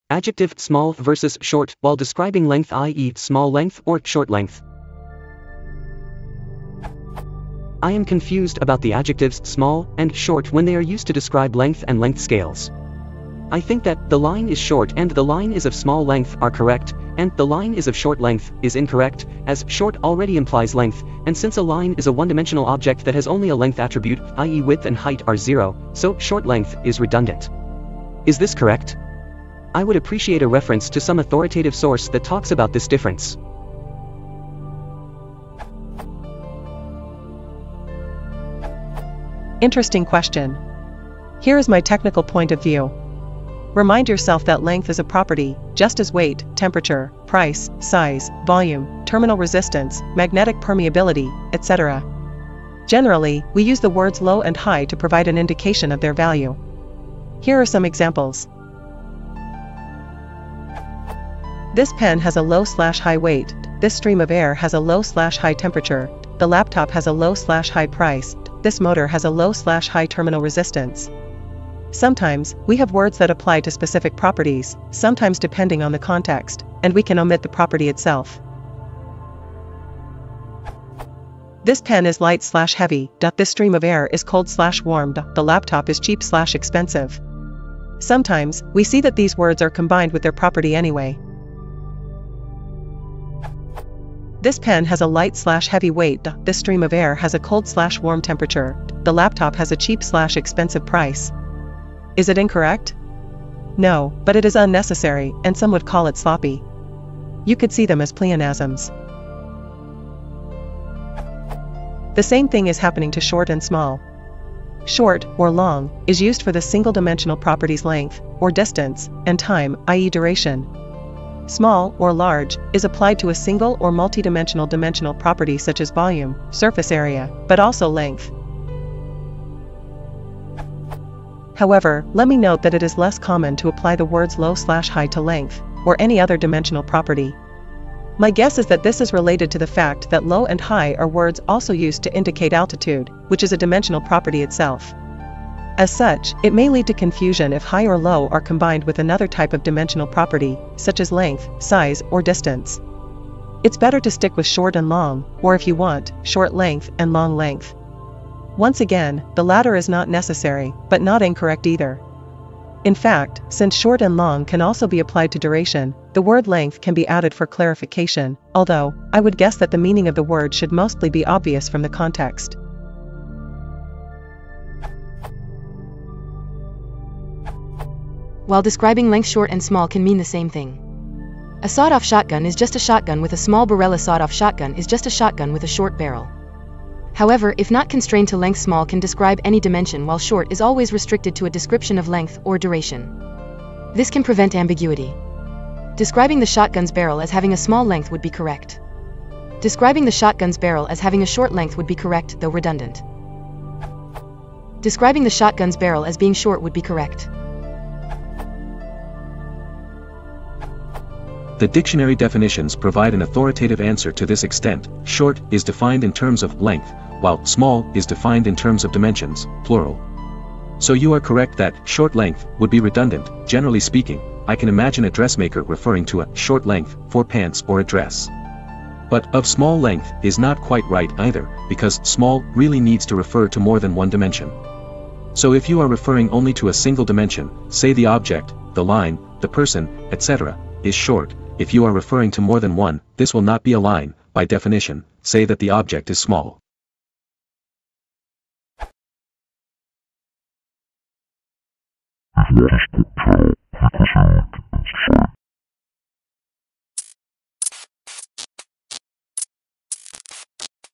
Adjective small versus short while describing length, i.e. small length or short length. I am confused about the adjectives small and short when they are used to describe length and length scales. I think that the line is short and the line is of small length are correct, and the line is of short length is incorrect, as short already implies length, and since a line is a one-dimensional object that has only a length attribute, i.e. width and height are 0, so short length is redundant. Is this correct? I would appreciate a reference to some authoritative source that talks about this difference. Interesting question. Here is my technical point of view. Remind yourself that length is a property, just as weight, temperature, price, size, volume, terminal resistance, magnetic permeability, etc. Generally, we use the words low and high to provide an indication of their value. Here are some examples. This pen has a low/high weight, this stream of air has a low/high temperature, the laptop has a low/high price, this motor has a low/high terminal resistance. Sometimes, we have words that apply to specific properties, sometimes depending on the context, and we can omit the property itself. This pen is light/heavy, this stream of air is cold/warm, the laptop is cheap/expensive. Sometimes, we see that these words are combined with their property anyway. This pen has a light/heavy weight, this stream of air has a cold/warm temperature, the laptop has a cheap/expensive price. Is it incorrect? No, but it is unnecessary, and some would call it sloppy. You could see them as pleonasms. The same thing is happening to short and small. Short, or long, is used for the single-dimensional properties length, or distance, and time, i.e. duration. Small, or large, is applied to a single or multi-dimensional dimensional property such as volume, surface area, but also length. However, let me note that it is less common to apply the words low/high to length, or any other dimensional property. My guess is that this is related to the fact that low and high are words also used to indicate altitude, which is a dimensional property itself. As such, it may lead to confusion if high or low are combined with another type of dimensional property, such as length, size, or distance. It's better to stick with short and long, or if you want, short length and long length. Once again, the latter is not necessary, but not incorrect either. In fact, since short and long can also be applied to duration, the word length can be added for clarification, although, I would guess that the meaning of the word should mostly be obvious from the context. While describing length, short and small can mean the same thing. A sawed-off shotgun is just a shotgun with a small barrel. A sawed-off shotgun is just a shotgun with a short barrel. However, if not constrained to length, small can describe any dimension while short is always restricted to a description of length or duration. This can prevent ambiguity. Describing the shotgun's barrel as having a small length would be correct. Describing the shotgun's barrel as having a short length would be correct, though redundant. Describing the shotgun's barrel as being short would be correct. The dictionary definitions provide an authoritative answer to this extent. Short is defined in terms of length, while small is defined in terms of dimensions, plural. So you are correct that short length would be redundant. Generally speaking, I can imagine a dressmaker referring to a short length for pants or a dress. But of small length is not quite right either, because small really needs to refer to more than one dimension. So if you are referring only to a single dimension, say the object, the line, the person, etc., is short. If you are referring to more than one, this will not be a line. By definition, say that the object is small. Is what is the